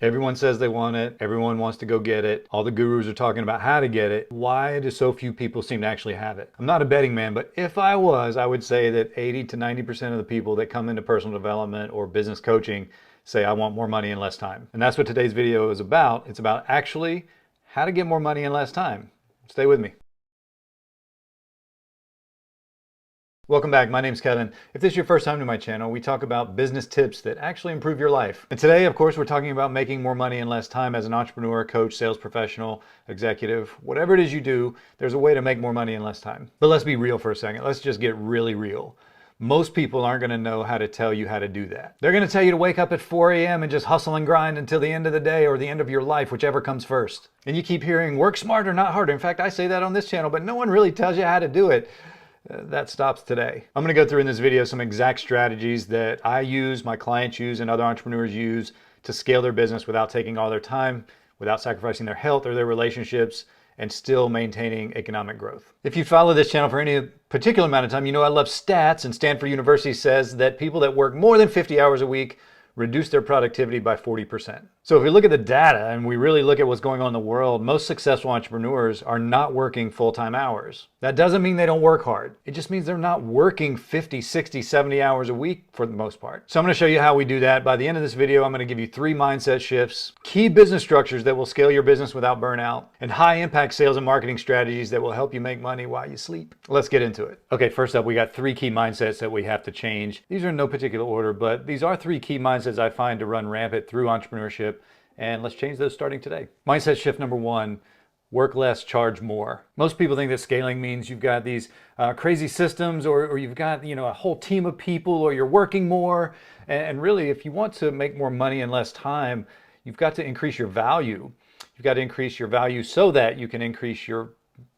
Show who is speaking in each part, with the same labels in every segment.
Speaker 1: Everyone says they want it. Everyone wants to go get it. All the gurus are talking about how to get it. Why do so few people seem to actually have it? I'm not a betting man, but if I was, I would say that 80 to 90% of the people that come into personal development or business coaching say, I want more money in less time. And that's what today's video is about. It's about actually how to get more money in less time. Stay with me. Welcome back. My name's Kevin. If this is your first time to my channel, we talk about business tips that actually improve your life. And today, of course, we're talking about making more money in less time as an entrepreneur, coach, sales professional, executive, whatever it is you do, there's a way to make more money in less time. But let's be real for a second. Let's just get really real. Most people aren't going to know how to tell you how to do that. They're going to tell you to wake up at 4 a.m. and just hustle and grind until the end of the day or the end of your life, whichever comes first. And you keep hearing, work smarter, not harder. In fact, I say that on this channel, but no one really tells you how to do it. That stops today. I'm going to go through in this video some exact strategies that I use, my clients use, and other entrepreneurs use to scale their business without taking all their time, without sacrificing their health or their relationships, and still maintaining economic growth. If you follow this channel for any particular amount of time, you know I love stats, and Stanford University says that people that work more than 50 hours a week reduce their productivity by 40%. So if we look at the data and we really look at what's going on in the world, most successful entrepreneurs are not working full-time hours. That doesn't mean they don't work hard. It just means they're not working 50, 60, 70 hours a week for the most part. So I'm going to show you how we do that. By the end of this video, I'm going to give you 3 mindset shifts, key business structures that will scale your business without burnout, and high-impact sales and marketing strategies that will help you make money while you sleep. Let's get into it. Okay, first up, we got 3 key mindsets that we have to change. These are in no particular order, but these are 3 key mindsets I find to run rampant through entrepreneurship. And let's change those starting today. Mindset shift number 1, work less, charge more. Most people think that scaling means you've got these crazy systems or you've got a whole team of people or you're working more. And really, if you want to make more money in less time, you've got to increase your value. You've got to increase your value so that you can increase your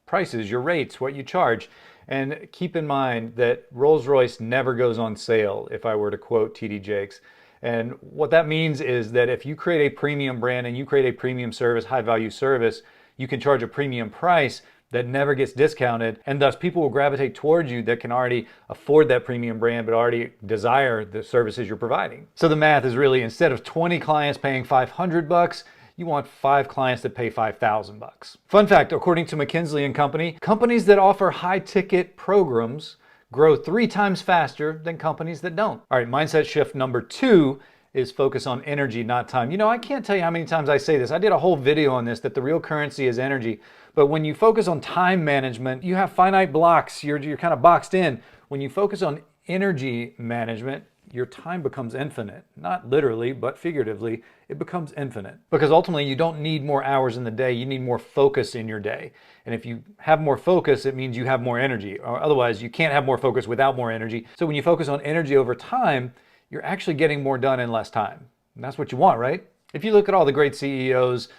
Speaker 1: prices, your rates, what you charge. And keep in mind that Rolls-Royce never goes on sale, if I were to quote TD Jakes. And what that means is that if you create a premium brand and you create a premium service, high value service, you can charge a premium price that never gets discounted, and thus people will gravitate towards you that can already afford that premium brand but already desire the services you're providing. So the math is really, instead of 20 clients paying $500, you want 5 clients that pay $5,000. Fun fact, according to McKinsey & Company, companies that offer high ticket programs grow 3 times faster than companies that don't. All right, mindset shift number 2 is focus on energy, not time. I can't tell you how many times I say this. I did a whole video on this, that the real currency is energy. But when you focus on time management, you have finite blocks. You're kind of boxed in. When you focus on energy management, your time becomes infinite. Not literally, but figuratively, it becomes infinite. Because ultimately, you don't need more hours in the day, you need more focus in your day. And if you have more focus, it means you have more energy. Or otherwise, you can't have more focus without more energy. So when you focus on energy over time, you're actually getting more done in less time. And that's what you want, right? If you look at all the great CEOs,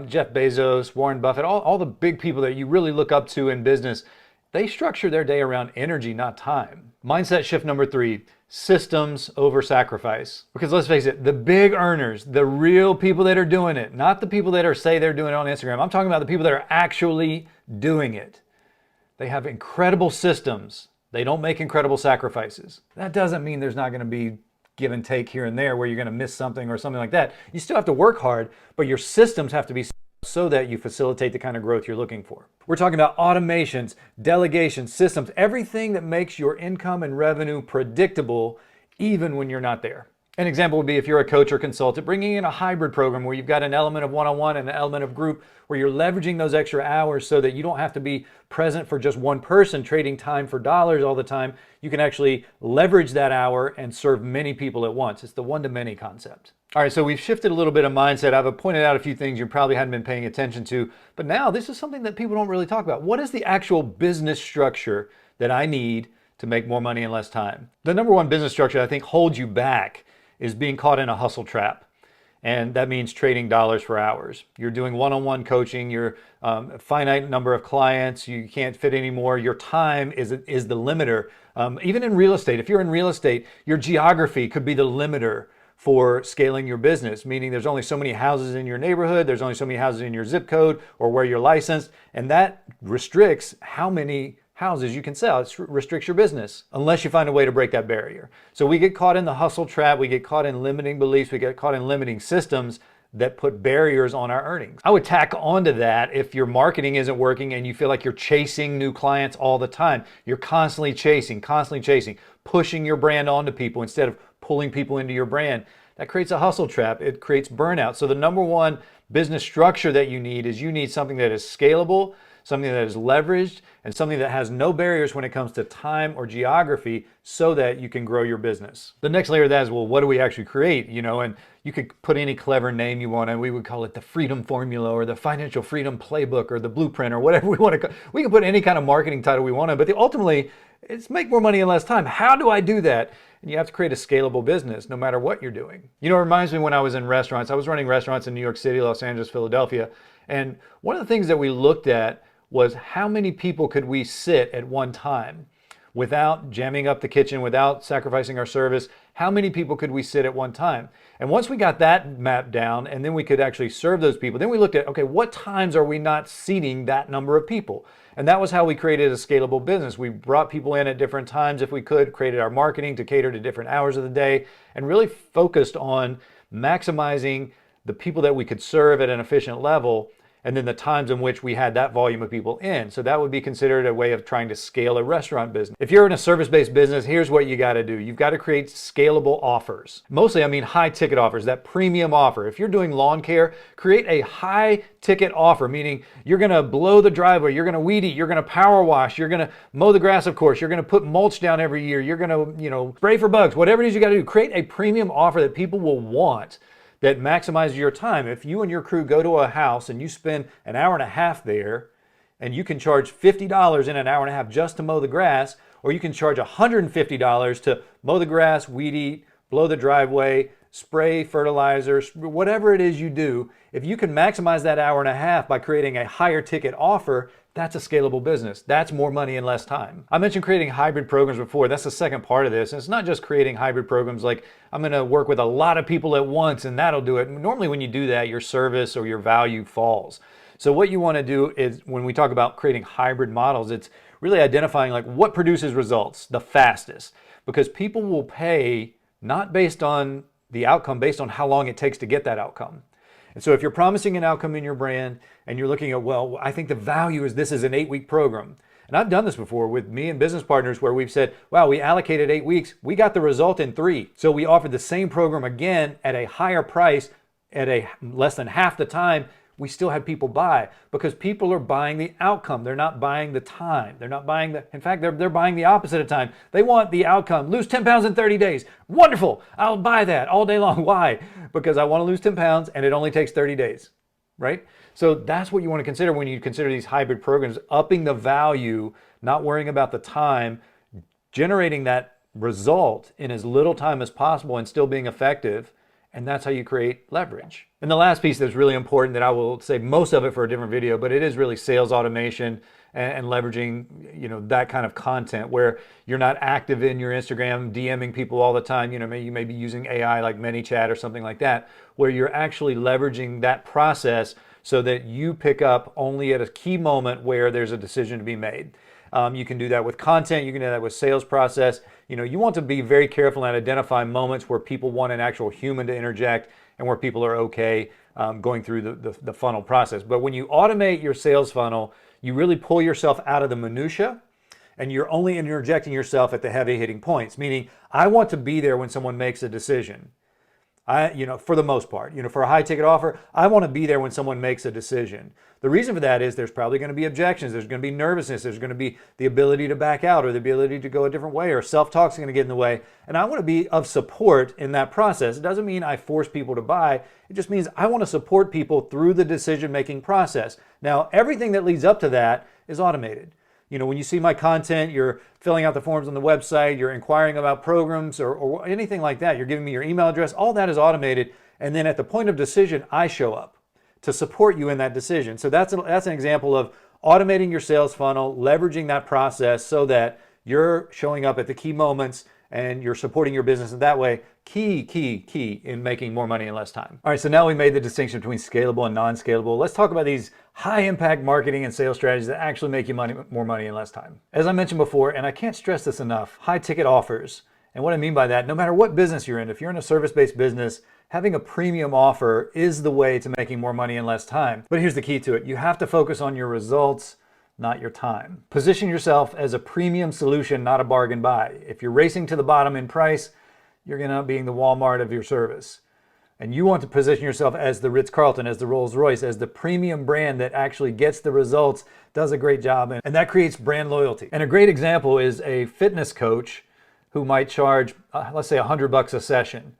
Speaker 1: Jeff Bezos, Warren Buffett, all the big people that you really look up to in business, they structure their day around energy, not time. Mindset shift number 3, systems over sacrifice. Because let's face it, the big earners, the real people that are doing it, not the people that say they're doing it on Instagram. I'm talking about the people that are actually doing it. They have incredible systems. They don't make incredible sacrifices. That doesn't mean there's not going to be give and take here and there where you're going to miss something or something like that. You still have to work hard, but your systems have to be so that you facilitate the kind of growth you're looking for. We're talking about automations, delegations, systems, everything that makes your income and revenue predictable even when you're not there. An example would be if you're a coach or consultant, bringing in a hybrid program where you've got an element of one-on-one and an element of group, where you're leveraging those extra hours so that you don't have to be present for just one person trading time for dollars all the time. You can actually leverage that hour and serve many people at once. It's the one-to-many concept. All right, so we've shifted a little bit of mindset. I've pointed out a few things you probably hadn't been paying attention to, but now this is something that people don't really talk about. What is the actual business structure that I need to make more money in less time? The number one business structure I think holds you back is being caught in a hustle trap. And that means trading dollars for hours. You're doing one-on-one coaching, you're a finite number of clients, you can't fit anymore, your time is the limiter. Even in real estate, if you're in real estate, your geography could be the limiter for scaling your business, meaning there's only so many houses in your neighborhood, there's only so many houses in your zip code or where you're licensed, and that restricts how many houses you can sell. It restricts your business unless you find a way to break that barrier. So we get caught in the hustle trap, we get caught in limiting beliefs, we get caught in limiting systems, that put barriers on our earnings. I would tack onto that if your marketing isn't working and you feel like you're chasing new clients all the time. You're constantly chasing, pushing your brand onto people instead of pulling people into your brand. That creates a hustle trap. It creates burnout. So the number one business structure that you need is you need something that is scalable, something that is leveraged, and something that has no barriers when it comes to time or geography so that you can grow your business. The next layer of that is, well, what do we actually create? And you could put any clever name you want, and we would call it the freedom formula or the financial freedom playbook or the blueprint or whatever we want to call it. We can put any kind of marketing title we want to, but ultimately it's make more money in less time. How do I do that? And you have to create a scalable business no matter what you're doing. It reminds me when I was in restaurants. I was running restaurants in New York City, Los Angeles, Philadelphia. And one of the things that we looked at was how many people could we sit at one time without jamming up the kitchen, without sacrificing our service. How many people could we sit at one time? And once we got that mapped down and then we could actually serve those people, then we looked at, okay, what times are we not seating that number of people? And that was how we created a scalable business. We brought people in at different times if we could, created our marketing to cater to different hours of the day, and really focused on maximizing the people that we could serve at an efficient level, and then the times in which we had that volume of people in. So that would be considered a way of trying to scale a restaurant business. If you're in a service-based business, here's what you gotta do. You've gotta create scalable offers. Mostly, I mean high ticket offers, that premium offer. If you're doing lawn care, create a high ticket offer, meaning you're gonna blow the driveway, you're gonna weed eat, you're gonna power wash, you're gonna mow the grass, of course, you're gonna put mulch down every year, you're gonna, spray for bugs, whatever it is you gotta do. Create a premium offer that people will want, that maximizes your time. If you and your crew go to a house and you spend an hour and a half there, and you can charge $50 in an hour and a half just to mow the grass, or you can charge $150 to mow the grass, weed eat, blow the driveway, spray fertilizer, whatever it is you do, if you can maximize that hour and a half by creating a higher ticket offer, that's a scalable business. That's more money in less time. I mentioned creating hybrid programs before. That's the second part of this. And it's not just creating hybrid programs like I'm gonna work with a lot of people at once and that'll do it. Normally when you do that, your service or your value falls. So what you wanna do is, when we talk about creating hybrid models, it's really identifying like what produces results the fastest. Because people will pay not based on the outcome, based on how long it takes to get that outcome. And so if you're promising an outcome in your brand and you're looking at, well, I think the value is this is an 8-week program. And I've done this before with me and business partners where we've said, wow, we allocated 8 weeks. We got the result in 3. So we offered the same program again at a higher price at a less than half the time. We still had people buy because people are buying the outcome. They're not buying the time. They're not buying in fact, they're buying the opposite of time. They want the outcome. Lose 10 pounds in 30 days. Wonderful. I'll buy that all day long. Why? Because I want to lose 10 pounds and it only takes 30 days, right? So that's what you want to consider when you consider these hybrid programs, upping the value, not worrying about the time, generating that result in as little time as possible and still being effective. And that's how you create leverage. And the last piece that's really important, that I will save most of it for a different video, but it is really sales automation and leveraging, that kind of content where you're not active in your Instagram, DMing people all the time. You may be using AI like ManyChat or something like that, where you're actually leveraging that process so that you pick up only at a key moment where there's a decision to be made. You can do that with content. You can do that with sales process. You want to be very careful and identify moments where people want an actual human to interject and where people are okay going through the funnel process. But when you automate your sales funnel, you really pull yourself out of the minutia and you're only interjecting yourself at the heavy hitting points, meaning I want to be there when someone makes a decision. For the most part, for a high ticket offer, I want to be there when someone makes a decision. The reason for that is there's probably going to be objections. There's going to be nervousness. There's going to be the ability to back out or the ability to go a different way, or self-talk's going to get in the way. And I want to be of support in that process. It doesn't mean I force people to buy. It just means I want to support people through the decision-making process. Now, everything that leads up to that is automated. When you see my content, you're filling out the forms on the website, you're inquiring about programs or anything like that, you're giving me your email address, all that is automated. And then at the point of decision, I show up to support you in that decision. So that's an example of automating your sales funnel, leveraging that process so that you're showing up at the key moments and you're supporting your business in that way. Key in making more money in less time. All right, so now we made the distinction between scalable and non-scalable. Let's talk about these high impact marketing and sales strategies that actually make you more money in less time. As I mentioned before, and I can't stress this enough, high ticket offers. And what I mean by that, no matter what business you're in, if you're in a service-based business, having a premium offer is the way to making more money in less time. But here's the key to it. You have to focus on your results, not your time. Position yourself as a premium solution, not a bargain buy. If you're racing to the bottom in price, you're going to end up being the Walmart of your service. And you want to position yourself as the Ritz-Carlton, as the Rolls-Royce, as the premium brand that actually gets the results, does a great job, and that creates brand loyalty. And a great example is a fitness coach who might charge, let's say $100 a session.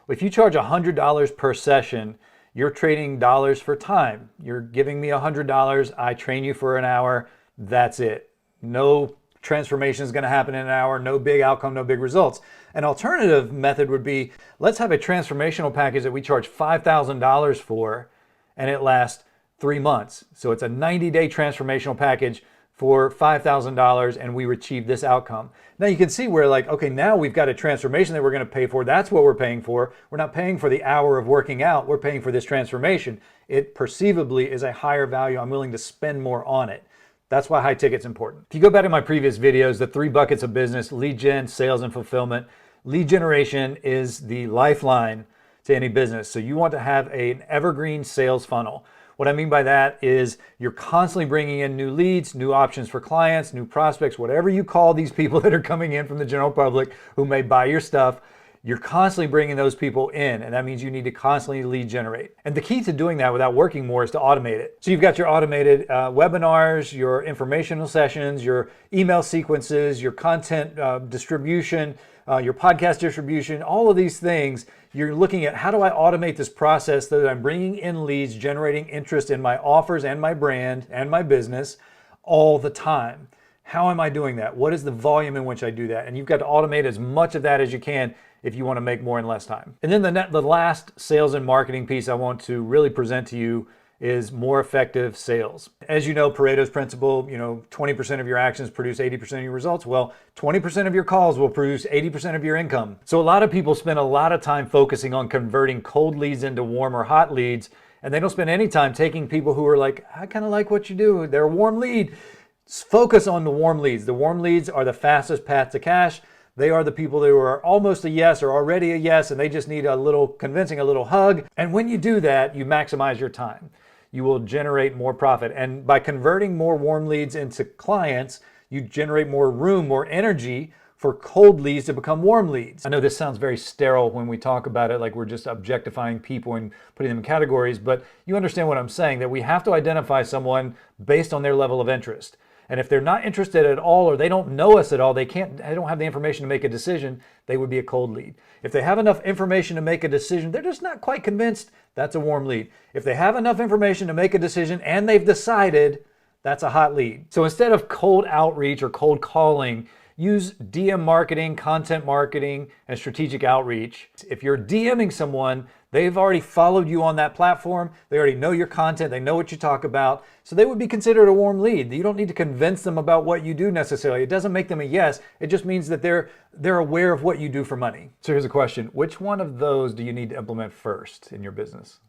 Speaker 1: If you charge $100 per session, you're trading dollars for time. You're giving me $100, I train you for an hour, that's it. No transformation is going to happen in an hour, no big outcome, no big results. An alternative method would be, let's have a transformational package that we charge $5,000 for, and it lasts 3 months. So it's a 90-day transformational package for $5,000, and we achieve this outcome. Now you can see where, like, okay, now we've got a transformation that we're going to pay for. That's what we're paying for. We're not paying for the hour of working out. We're paying for this transformation. It perceivably is a higher value. I'm willing to spend more on it. That's why high ticket's important. If you go back to my previous videos, the 3 buckets of business: lead gen, sales, and fulfillment. Lead generation is the lifeline to any business. So you want to have an evergreen sales funnel. What I mean by that is you're constantly bringing in new leads, new options for clients, new prospects, whatever you call these people that are coming in from the general public who may buy your stuff. You're constantly bringing those people in, and that means you need to constantly lead generate. And the key to doing that without working more is to automate it. So you've got your automated webinars, your informational sessions, your email sequences, your content distribution, your podcast distribution, all of these things. You're looking at, how do I automate this process so that I'm bringing in leads, generating interest in my offers and my brand and my business all the time? How am I doing that? What is the volume in which I do that? And you've got to automate as much of that as you can if you want to make more in less time. And then the last sales and marketing piece I want to really present to you is more effective sales. As you know, Pareto's principle, 20% of your actions produce 80% of your results. Well, 20% of your calls will produce 80% of your income. So a lot of people spend a lot of time focusing on converting cold leads into warm or hot leads, and they don't spend any time taking people who are like, I kind of like what you do, they're a warm lead. Focus on the warm leads. The warm leads are the fastest path to cash. They are the people who are almost a yes or already a yes, and they just need a little convincing, a little hug. And when you do that, you maximize your time. You will generate more profit. And by converting more warm leads into clients, you generate more room, more energy for cold leads to become warm leads. I know this sounds very sterile when we talk about it, like we're just objectifying people and putting them in categories, but you understand what I'm saying, that we have to identify someone based on their level of interest. And if they're not interested at all, or they don't know us at all, they don't have the information to make a decision, they would be a cold lead. If they have enough information to make a decision, they're just not quite convinced, that's a warm lead. If they have enough information to make a decision and they've decided, that's a hot lead. So instead of cold outreach or cold calling, use DM marketing, content marketing, and strategic outreach. If you're DMing someone, they've already followed you on that platform. They already know your content. They know what you talk about. So they would be considered a warm lead. You don't need to convince them about what you do necessarily. It doesn't make them a yes. It just means that they're aware of what you do for money. So here's a question. Which one of those do you need to implement first in your business?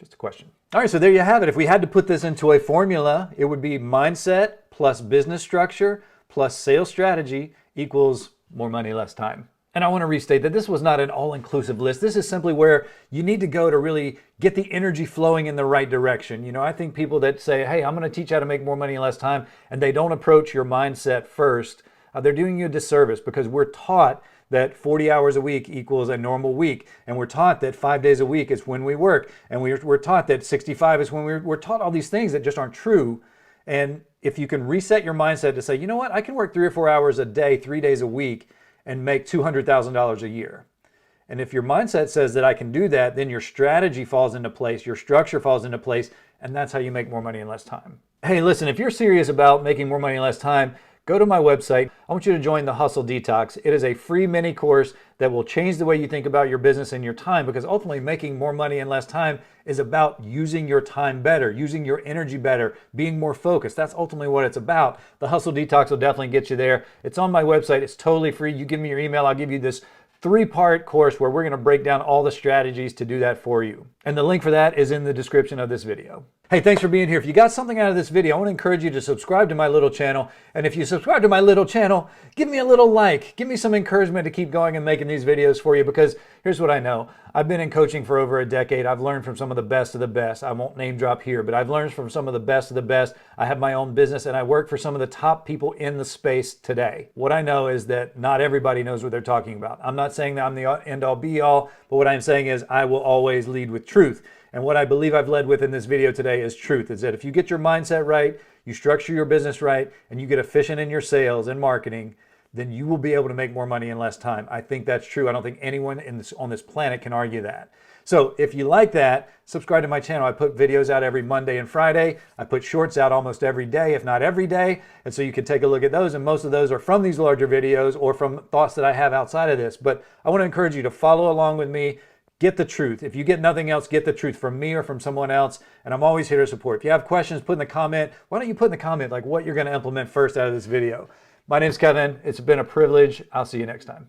Speaker 1: Just a question. All right, so there you have it. If we had to put this into a formula, it would be mindset plus business structure plus sales strategy equals more money, less time. And I want to restate that this was not an all-inclusive list. This is simply where you need to go to really get the energy flowing in the right direction. I think people that say, hey, I'm going to teach you how to make more money in less time, and they don't approach your mindset first, they're doing you a disservice, because we're taught that 40 hours a week equals a normal week. And we're taught that 5 days a week is when we work. And we're taught that 65 is when we're taught all these things that just aren't true. And if you can reset your mindset to say, you know what, I can work 3 or 4 hours a day, 3 days a week, and make $200,000 a year. And if your mindset says that I can do that, then your strategy falls into place, your structure falls into place, and that's how you make more money in less time. Hey, listen, if you're serious about making more money in less time, go to my website. I want you to join the Hustle Detox. It is a free mini course that will change the way you think about your business and your time, because ultimately making more money in less time is about using your time better, using your energy better, being more focused. That's ultimately what it's about. The Hustle Detox will definitely get you there. It's on my website. It's totally free. You give me your email, I'll give you this 3-part course where we're going to break down all the strategies to do that for you. And the link for that is in the description of this video. Hey, thanks for being here. If you got something out of this video, I want to encourage you to subscribe to my little channel. And if you subscribe to my little channel, give me a little like. Give me some encouragement to keep going and making these videos for you, because here's what I know. I've been in coaching for over a decade. I've learned from some of the best of the best. I won't name drop here, but I've learned from some of the best of the best. I have my own business and I work for some of the top people in the space today. What I know is that not everybody knows what they're talking about. I'm not saying that I'm the end all be all, but what I'm saying is I will always lead with truth. And what I believe I've led with in this video today is truth. Is that if you get your mindset right, you structure your business right, and you get efficient in your sales and marketing, then you will be able to make more money in less time. I think that's true. I don't think anyone on this planet can argue that. So if you like that, subscribe to my channel. I put videos out every Monday and Friday. I put shorts out almost every day, if not every day. And so you can take a look at those. And most of those are from these larger videos or from thoughts that I have outside of this. But I want to encourage you to follow along with me. Get the truth. If you get nothing else, get the truth from me or from someone else. And I'm always here to support. If you have questions, put in the comment. Why don't you put in the comment like what you're going to implement first out of this video? My name's Kevin. It's been a privilege. I'll see you next time.